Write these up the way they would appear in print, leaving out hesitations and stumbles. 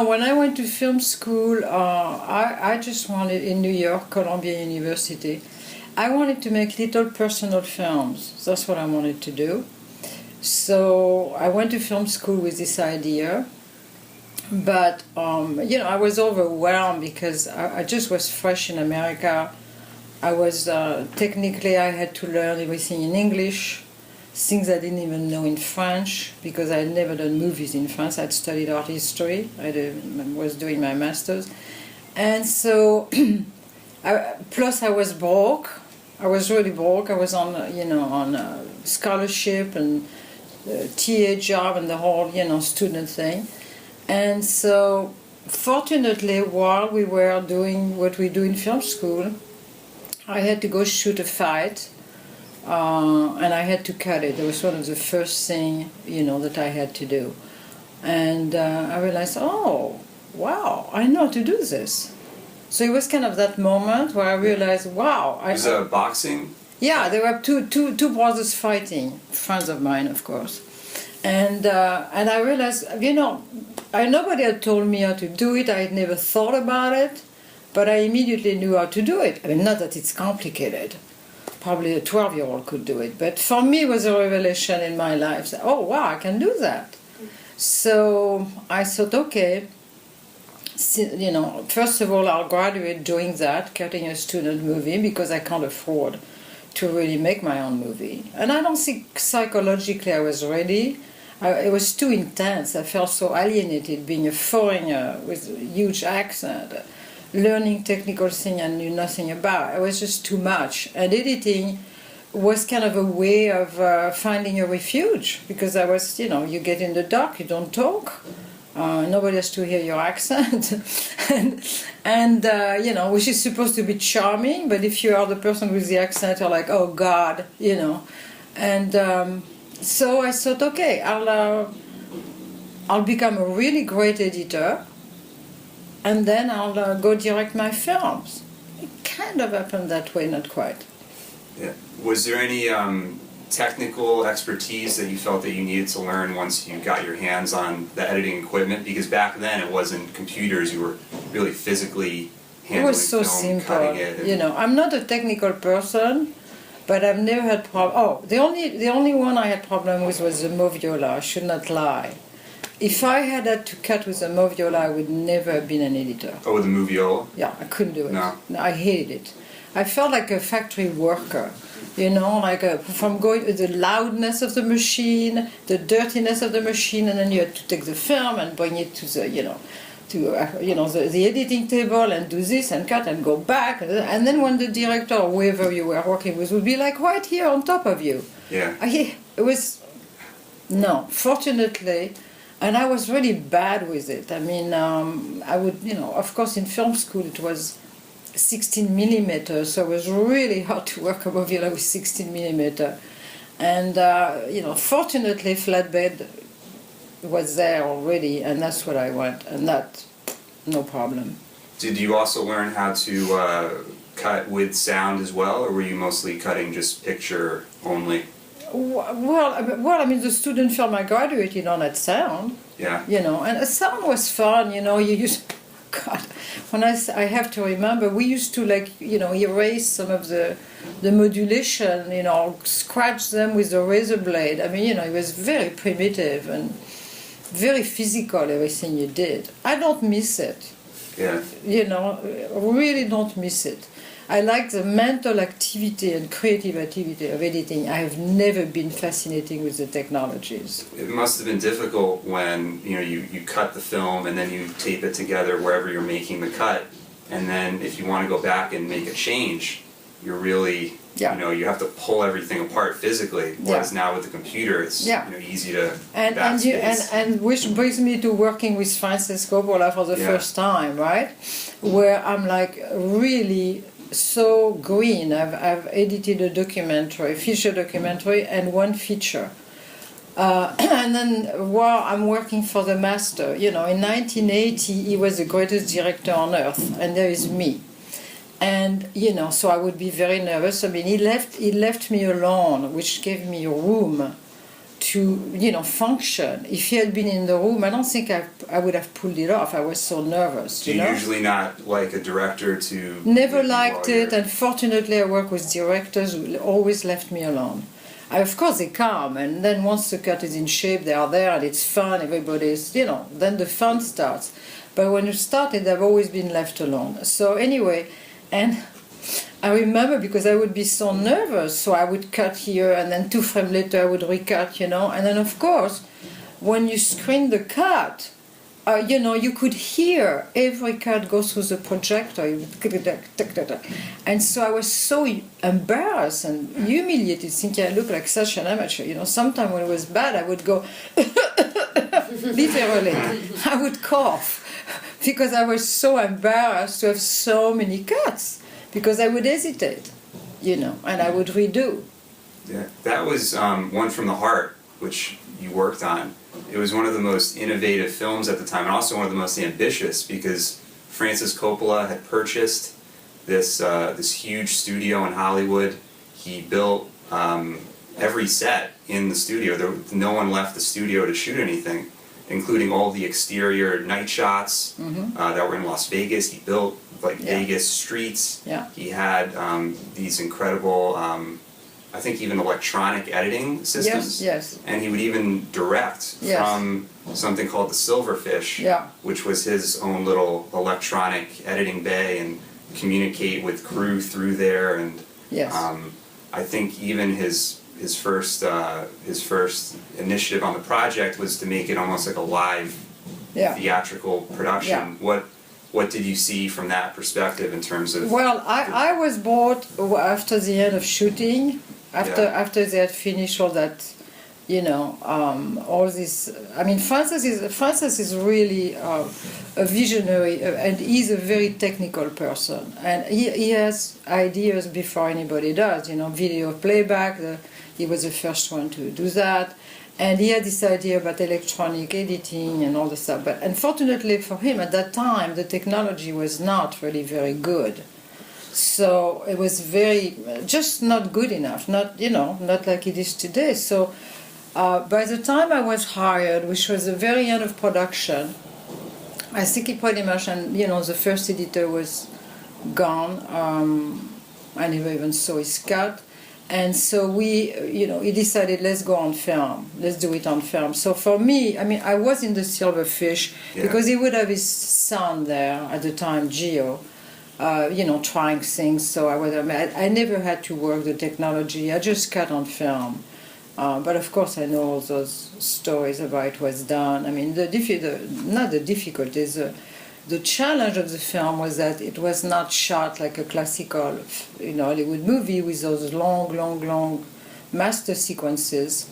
When I went to film school, I just wanted, in New York, Columbia University, I wanted to make little personal films. That's what I wanted to do. So I went to film school with this idea, but I was overwhelmed because I just was fresh in America. I was technically I had to learn everything in English, things I didn't even know in French because I had never done movies in France. I'd studied art history. I was doing my master's, and so plus I was broke. I was really broke. I was on a scholarship and TA job and the whole student thing, and so fortunately while we were doing what we do in film school, I had to go shoot a fight. And I had to cut it. It was one of the first things, that I had to do. And I realized, oh, wow, I know how to do this. So it was kind of that moment where I realized, wow. Was it boxing? Yeah, there were two brothers fighting, friends of mine, of course. And I realized, nobody had told me how to do it. I had never thought about it, but I immediately knew how to do it. I mean, not that it's complicated. Probably a 12-year-old could do it. But for me, it was a revelation in my life. So, oh, wow, I can do that. So I thought, okay, first of all, I'll graduate doing that, cutting a student movie, because I can't afford to really make my own movie. And I don't think psychologically I was ready. It was too intense. I felt so alienated being a foreigner with a huge accent. Learning technical things I knew nothing about. It was just too much. And editing was kind of a way of finding a refuge, because I was, you get in the dark, you don't talk, nobody has to hear your accent, and which is supposed to be charming, but if you are the person with the accent, you're like, oh God, And so I thought, okay, I'll become a really great editor, and then I'll go direct my films. It kind of happened that way, not quite. Yeah. Was there any technical expertise that you felt that you needed to learn once you got your hands on the editing equipment? Because back then it wasn't computers, you were really physically handling it was so film, simple. cutting it. I'm not a technical person, but I've never had the only one I had problem with was the Moviola. I should not lie. If I had to cut with a Moviola, I would never have been an editor. Oh, with the Moviola? Yeah, I couldn't do it. No. I hated it. I felt like a factory worker, from going to the loudness of the machine, the dirtiness of the machine, and then you had to take the film and bring it to the editing table and do this and cut and go back. And then when the director or whoever you were working with would be like right here on top of you. Yeah. Fortunately. And I was really bad with it. I mean, I would, of course in film school it was 16 millimeters, so it was really hard to work a Moviola with 16 millimeter. And, fortunately Flatbed was there already, and that's what I went, and that, no problem. Did you also learn how to cut with sound as well, or were you mostly cutting just picture only? Well, I mean, the student film I graduated on had sound. Yeah. And the sound was fun. You used, God, when I have to remember, we used to erase some of the modulation, scratch them with a razor blade. I mean, it was very primitive and very physical, everything you did. I don't miss it. Yeah. Really don't miss it. I like the mental activity and creative activity of editing. I have never been fascinated with the technologies. It must have been difficult when you cut the film and then you tape it together wherever you're making the cut, and then if you want to go back and make a change, you're really you have to pull everything apart physically. Whereas now with the computer, it's easy to backspace. And which brings me to working with Francis Coppola for the first time, right? Where I'm like really so green. I've edited a feature documentary and one feature. And then while I'm working for the master, in 1980 he was the greatest director on earth, and there is me. And so I would be very nervous. I mean, he left me alone, which gave me room to function. If he had been in the room, I don't think I would have pulled it off. I was so nervous. Do you usually not like a director to... Never liked it, and fortunately I work with directors who always left me alone. Of course they come, and then once the cut is in shape, they are there, and it's fun, everybody's, then the fun starts. But when you started, I've always been left alone. So anyway, and I remember because I would be so nervous, so I would cut here, and then 2 frames later I would recut, and then of course, when you screen the cut, you could hear every cut go through the projector, and so I was so embarrassed and humiliated, thinking I looked like such an amateur. Sometimes when it was bad, I would go, literally, I would cough, because I was so embarrassed to have so many cuts. Because I would hesitate, and I would redo. Yeah, that was One from the Heart, which you worked on. It was one of the most innovative films at the time, and also one of the most ambitious, because Francis Coppola had purchased this huge studio in Hollywood. He built every set in the studio. No one left the studio to shoot anything, including all the exterior night shots that were in Las Vegas. He built Vegas streets. Yeah. He had these incredible, I think even electronic editing systems. Yes. And he would even direct from something called the Silverfish, which was his own little electronic editing bay, and communicate with crew through there. And I think even his first initiative on the project was to make it almost like a live theatrical production. What did you see from that perspective in terms of... Well, I was bought after the end of shooting, after they had finished all that, all this... I mean, Francis is really a visionary, and he's a very technical person. And he has ideas before anybody does, video playback. He was the first one to do that. And he had this idea about electronic editing and all the stuff. But unfortunately for him, at that time, the technology was not really very good. So it was just not good enough, not like it is today. So by the time I was hired, which was the very end of production, I think he pretty much, and the first editor was gone. I never even saw his cut. And so he decided, let's go on film. Let's do it on film. So for me, I was in the Silverfish because he would have his son there at the time, Gio, trying things. So I never had to work the technology. I just cut on film. But of course, I know all those stories about it was done. Not the difficulties. The challenge of the film was that it was not shot like a classical, Hollywood movie with those long master sequences.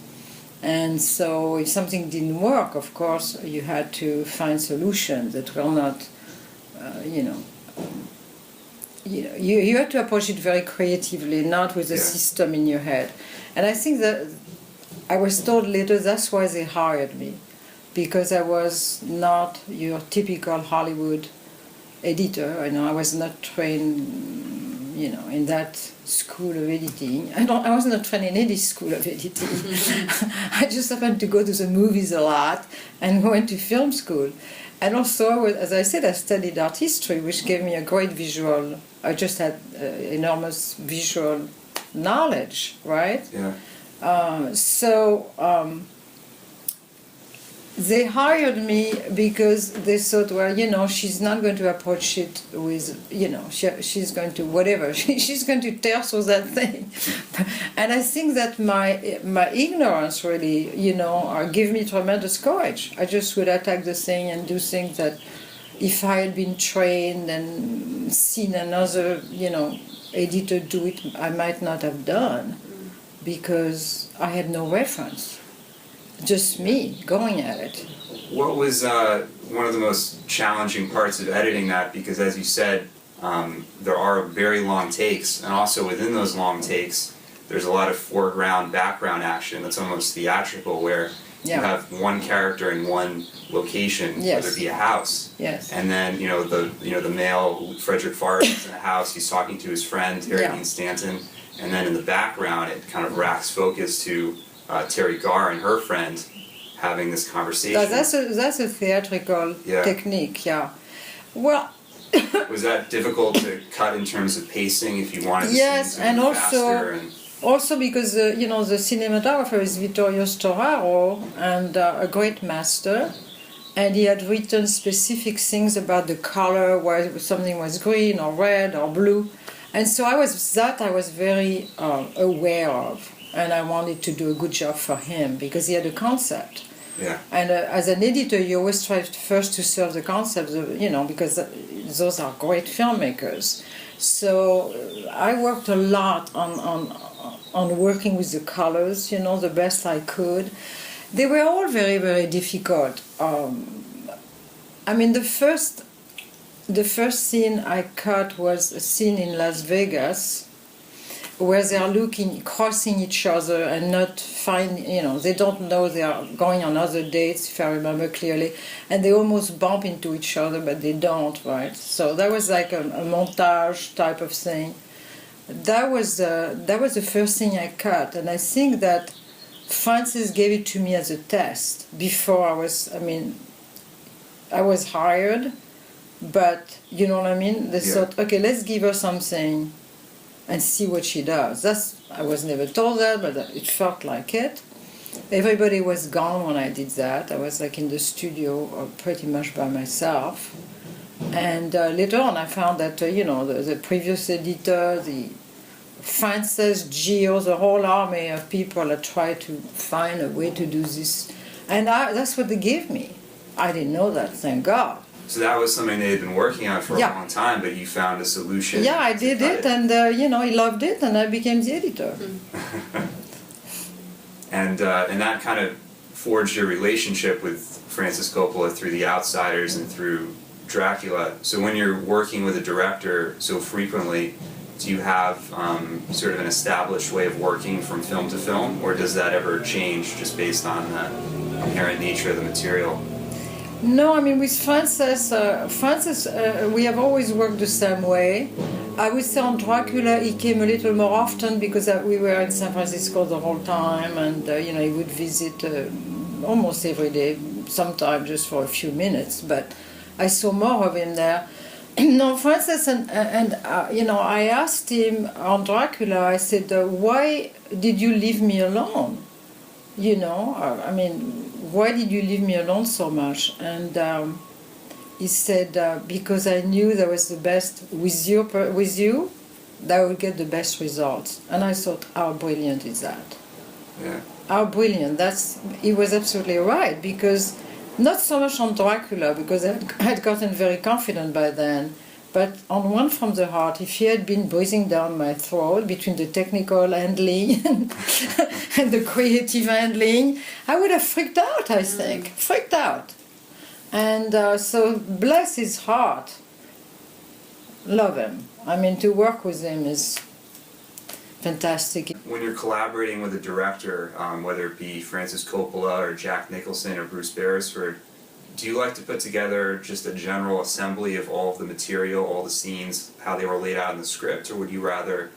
And so if something didn't work, of course, you had to find solutions that were not, you had to approach it very creatively, not with a system in your head. And I think that I was told later that's why they hired me. Because I was not your typical Hollywood editor. I was not trained, in that school of editing. I was not trained in any school of editing. I just happened to go to the movies a lot and went to film school. And also, as I said, I studied art history, which gave me a great visual. I just had enormous visual knowledge, right? Yeah. They hired me because they thought, well, she's not going to approach it with, she's going to whatever. She's going to tear through that thing. And I think that my ignorance really, gave me tremendous courage. I just would attack the thing and do things that if I had been trained and seen another, editor do it, I might not have done because I had no reference. Just me going at it. What was one of the most challenging parts of editing that? Because as you said, there are very long takes, and also within those long takes, there's a lot of foreground, background action that's almost theatrical, where you have one character in one location, whether it be a house, and then the male Frederick Forrest is in a house. He's talking to his friend Terry Dean Stanton, and then in the background, it kind of racks focus to Terry Garr and her friend having this conversation. That's a theatrical technique, yeah. Well, was that difficult to cut in terms of pacing if you wanted to yes, and also also because the cinematographer is Vittorio Storaro, and a great master, and he had written specific things about the color, where something was green or red or blue, and so I was very aware of, and I wanted to do a good job for him because he had a concept. Yeah. And as an editor, you always try first to serve the concept, because those are great filmmakers. So I worked a lot on working with the colors, the best I could. They were all very, very difficult. The first scene I cut was a scene in Las Vegas, where they are crossing each other and not they don't know they are going on other dates, if I remember clearly, and they almost bump into each other, but they don't, right? So that was like a montage type of thing. That was the first thing I cut, and I think that Francis gave it to me as a test before I was hired, but you know what I mean? They thought, okay, let's give her something and see what she does. I was never told that, but it felt like it. Everybody was gone when I did that. I was like in the studio pretty much by myself. And later on I found that, the previous editor, the Francis, Gio, the whole army of people had tried to find a way to do this. And that's what they gave me. I didn't know that, thank God. So that was something they had been working on for a long time, but you found a solution. Yeah, I did it, and he loved it, and I became the editor. And that kind of forged your relationship with Francis Coppola through The Outsiders and through Dracula. So when you're working with a director so frequently, do you have sort of an established way of working from film to film, or does that ever change just based on the inherent nature of the material? No, with Francis, we have always worked the same way. I would say on Dracula he came a little more often because we were in San Francisco the whole time, and he would visit almost every day, sometimes just for a few minutes, but I saw more of him there. No, Francis, and I asked him on Dracula, I said, why did you leave me alone? Why did you leave me alone so much? And he said, because I knew that was the best with you, that I would get the best results. And I thought, how brilliant is that? Yeah. How brilliant. He was absolutely right, because not so much on Dracula, because I had gotten very confident by then, but on One from the Heart, if he had been breathing down my throat between the technical handling and the creative handling, I would have freaked out, I think. Freaked out. And so bless his heart. Love him. To work with him is fantastic. When you're collaborating with a director, whether it be Francis Coppola or Jack Nicholson or Bruce Beresford, do you like to put together just a general assembly of all of the material, all the scenes, how they were laid out in the script, or would you rather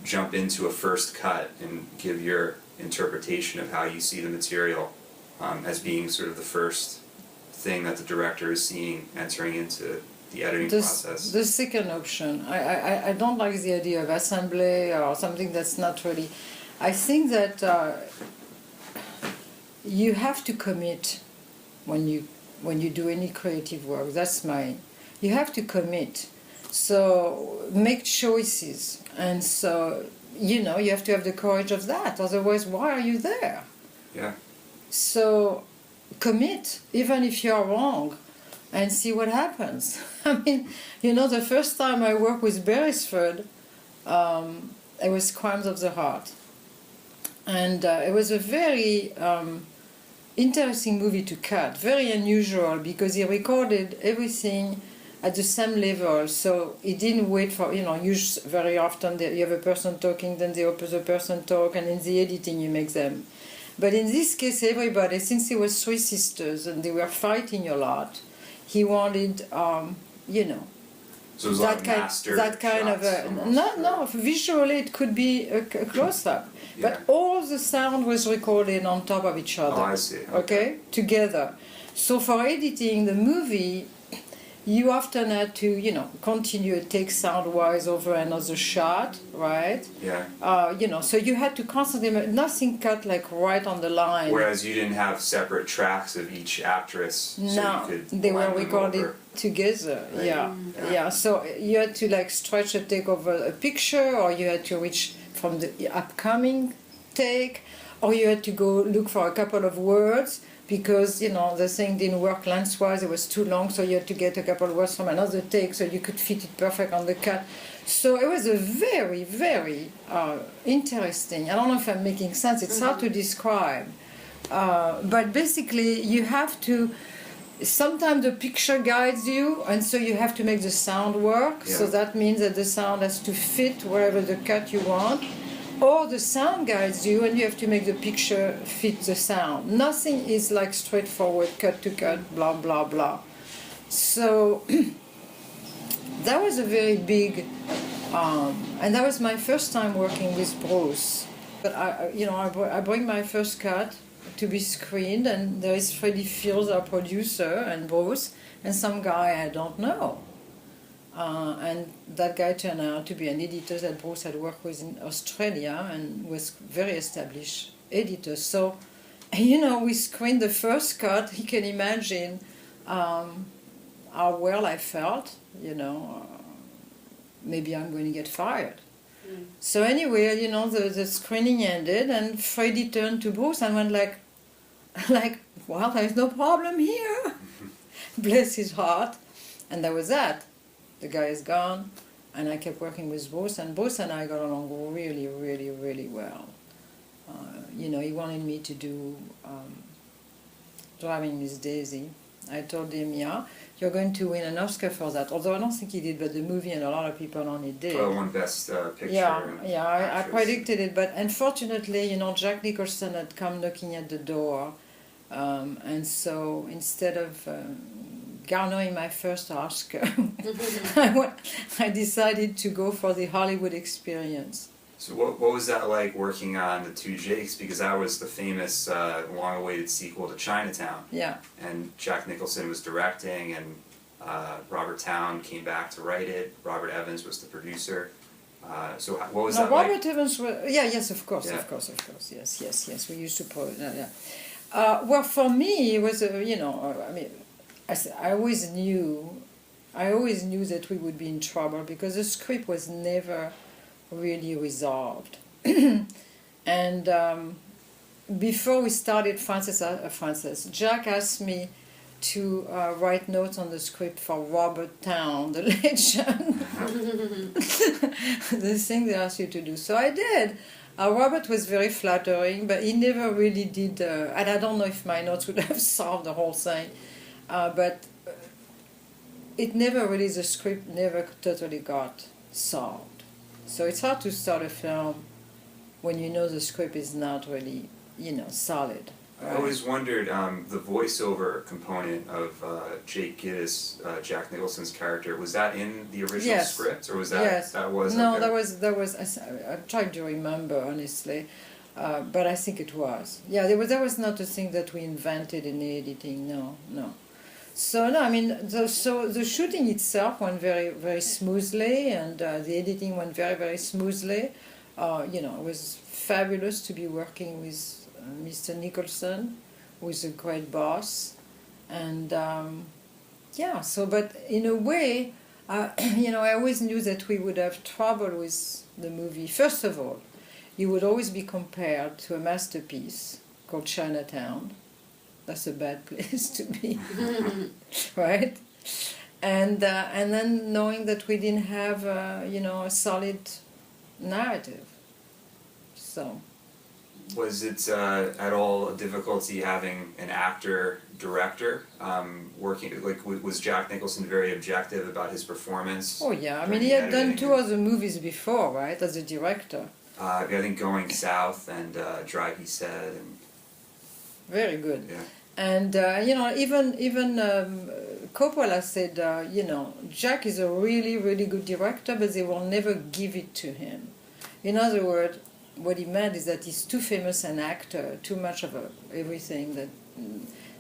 jump into a first cut and give your interpretation of how you see the material as being sort of the first thing that the director is seeing entering into the editing process? The second option. I don't like the idea of assembly or something that's not really... I think that you have to commit when you do any creative work. You have to commit. So make choices. And so, you have to have the courage of that. Otherwise, why are you there? Yeah. So commit, even if you're wrong, and see what happens. The first time I worked with Beresford, it was Crimes of the Heart. And it was a very interesting movie to cut, very unusual, because he recorded everything at the same level, so he didn't wait for, very often you have a person talking, then the opposite person talk, and in the editing you make them. But in this case, everybody, since it was three sisters and they were fighting a lot, he wanted, So it was like master that kind of shots almost, no, visually it could be a close-up, but all the sound was recorded on top of each other. Oh, I see. Okay, together. So for editing the movie, you often had to, continue to take sound-wise over another shot, right? Yeah. So you had to constantly, nothing cut like right on the line. Whereas you didn't have separate tracks of each actress. No, so you could they were blend them recorded over. together. Right. Yeah. So you had to like stretch a take over a picture, or you had to reach from the upcoming take, or you had to go look for a couple of words, because the thing didn't work lengthwise, it was too long, so you had to get a couple of words from another take so you could fit it perfect on the cut. So it was a very, very interesting, I don't know if I'm making sense, it's hard to describe, but basically you have to, sometimes the picture guides you, and so you have to make the sound work, so that means that the sound has to fit wherever the cut you want. Or the sound guides you, and you have to make the picture fit the sound. Nothing is like straightforward, cut to cut, blah, blah, blah. So that was a very big, and that was my first time working with Bruce. But I bring my first cut to be screened, and there is Freddie Fields, our producer, and Bruce, and some guy I don't know. And that guy turned out to be an editor that Bruce had worked with in Australia and was very established editor. So, we screened the first cut. He can imagine how well I felt, maybe I'm going to get fired. So anyway, the screening ended, and Freddie turned to Bruce and went like, well, there's no problem here. Bless his heart. And that was that. The guy is gone, and I kept working with Bruce, and Bruce and I got along really, really, really well. He wanted me to do Driving Miss Daisy. I told him, you're going to win an Oscar for that. Although I don't think he did, but the movie and a lot of people on it did. Well, won Best Picture. I predicted it, but unfortunately, Jack Nicholson had come knocking at the door, and so instead of garnering my first Oscar, I decided to go for the Hollywood experience. So what was that like working on The Two Jakes? Because that was the famous long-awaited sequel to Chinatown. Yeah. And Jack Nicholson was directing, and Robert Towne came back to write it. Robert Evans was the producer. So what was that Robert like? Evans was, yes, of course, yes. We used to well, for me, it was I always knew that we would be in trouble because the script was never really resolved. And before we started Jack asked me to write notes on the script for Robert Towne, the legend. The thing they asked you to do. So I did. Robert was very flattering, but he never really did, and I don't know if my notes would have solved the whole thing. But it never really, the script never totally got solved. So it's hard to start a film when the script is not really, solid. Right? I always wondered the voiceover component of Jake Gittes, Jack Nicholson's character. Was that in the original script, or was that that was? No, okay. that was. I'm trying to remember honestly, but I think it was. Yeah, that was not a thing that we invented in the editing. No. So the shooting itself went very, very smoothly, and the editing went very, very smoothly. It was fabulous to be working with Mr. Nicholson, who is a great boss, and but in a way, I always knew that we would have trouble with the movie. First of all, you would always be compared to a masterpiece called Chinatown. That's a bad place to be, right? And then knowing that we didn't have a solid narrative. So. Was it at all a difficulty having an actor-director working? Like, was Jack Nicholson very objective about his performance? Oh yeah, he had done 2 other movies before, right, as a director. I think Going South and Drive, he said. And very good. Yeah. And even Coppola said, Jack is a really, really good director, but they will never give it to him. In other words, what he meant is that he's too famous an actor, too much of everything, that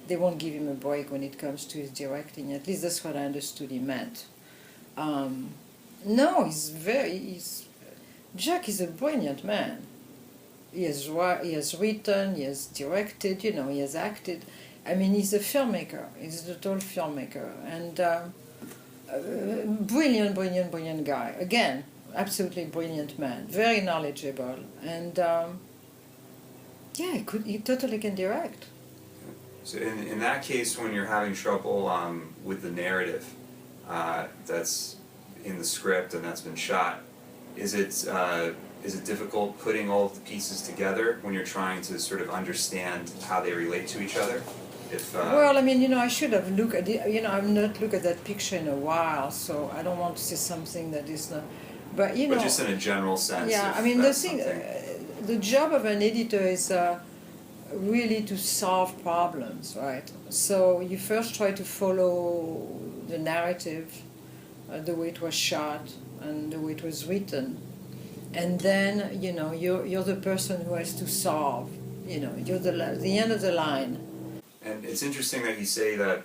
they won't give him a break when it comes to his directing. At least that's what I understood he meant. No, Jack is a brilliant man. He has written, he has directed, he has acted. I mean, he's a filmmaker. He's a total filmmaker. And brilliant guy. Again, absolutely brilliant man. Very knowledgeable. And he totally can direct. So in that case, when you're having trouble with the narrative that's in the script and that's been shot, is it difficult putting all of the pieces together when you're trying to sort of understand how they relate to each other? Well, I mean, I should have looked at it. I've not looked at that picture in a while, so I don't want to say something that is not. But But just in a general sense. Yeah, I mean, the job of an editor is really to solve problems, right? So you first try to follow the narrative, the way it was shot and the way it was written, and then you're the person who has to solve. You're the end of the line. And it's interesting that you say that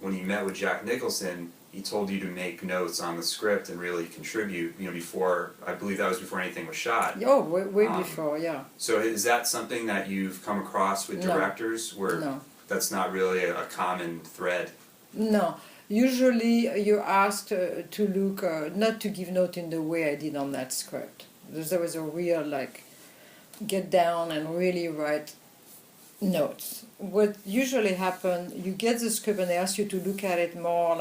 when you met with Jack Nicholson, he told you to make notes on the script and really contribute. Before, I believe that was before anything was shot. Oh, way before, yeah. So is that something that you've come across with directors, where that's not really a common thread? No. Usually you're asked to look, not to give note in the way I did on that script. There was a real, get down and really write notes. What usually happens, you get the script and they ask you to look at it more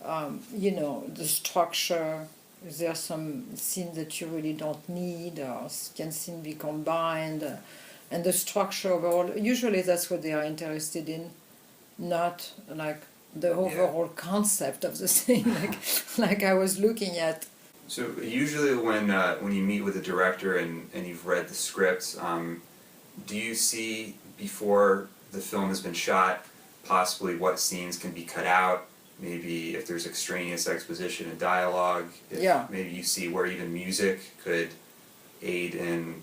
the structure. Is there some scene that you really don't need, or can scene be combined, and the structure overall. Usually that's what they are interested in, not the overall concept of the thing, like I was looking at. So usually when you meet with a director and you've read the script, do you see before the film has been shot possibly what scenes can be cut out? Maybe if there's extraneous exposition and dialogue, maybe you see where even music could aid in,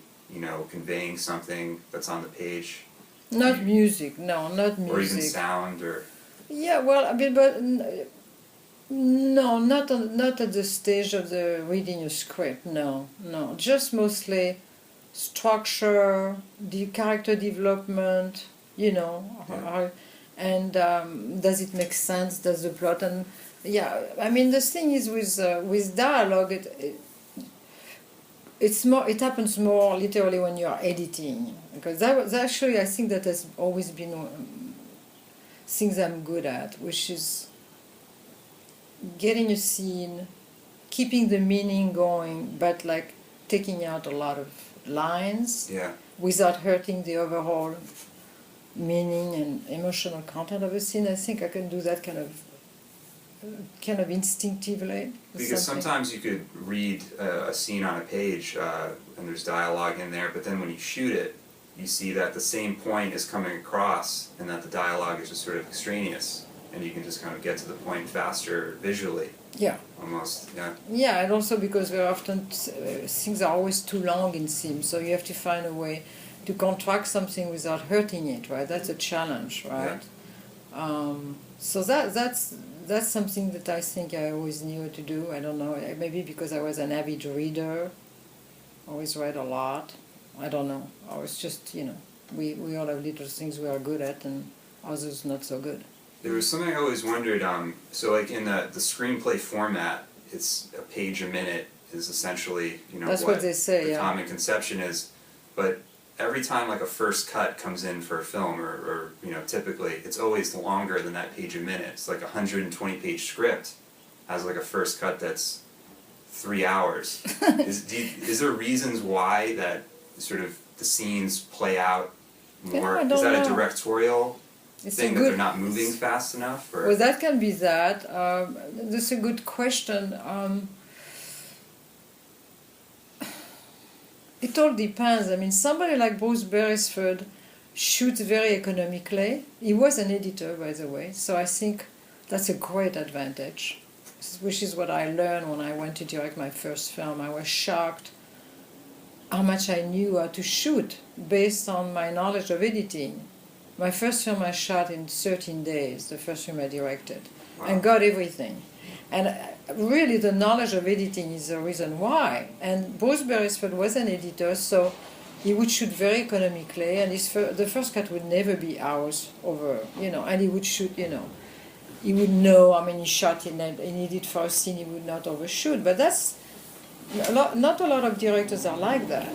conveying something that's on the page. Not music, no, not music. Or even sound, or... Yeah, well, I mean, but no, not at the stage of the reading a script, no. Just mostly structure, the character development, and does it make sense? Does the plot I mean, the thing is with dialogue, it happens more literally when you are editing, because actually I think that has always been things I'm good at, which is getting a scene, keeping the meaning going, but taking out a lot of lines without hurting the overall meaning and emotional content of a scene. I think I can do that kind of instinctively. Because sometimes you could read a scene on a page and there's dialogue in there, but then when you shoot it, you see that the same point is coming across and that the dialogue is just sort of extraneous, and you can just kind of get to the point faster visually. Yeah. Almost, yeah. Yeah, and also because very often things are always too long in scenes, so you have to find a way to contract something without hurting it, right? That's a challenge, right? Yeah. So that's something that I think I always knew to do. I don't know, maybe because I was an avid reader, always read a lot. I don't know. I was just, we all have little things we are good at and others not so good. There was something I always wondered, so in the screenplay format, it's a page a minute is essentially, that's what they say, the common conception is, but every time a first cut comes in for a film, or typically, it's always longer than that page a minute. It's 120-page script has a first cut that's 3 hours. Is there reasons why that sort of the scenes play out more? Is that a directorial thing that they're not moving fast enough? Or? Well, that can be that. That's a good question. It all depends. I mean, somebody like Bruce Beresford shoots very economically. He was an editor, by the way, so I think That's a great advantage, which is what I learned when I went to direct my first film. I was shocked how much I knew how to shoot based on my knowledge of editing. My first film I shot in 13 days, the first film I directed, and got everything. And really the knowledge of editing is the reason why. And Bruce Beresford was an editor, so he would shoot very economically, and the first cut would never be hours over, and he would shoot, he would know how many shots he needed for a scene, he would not overshoot. But that's, not a lot of directors are like that.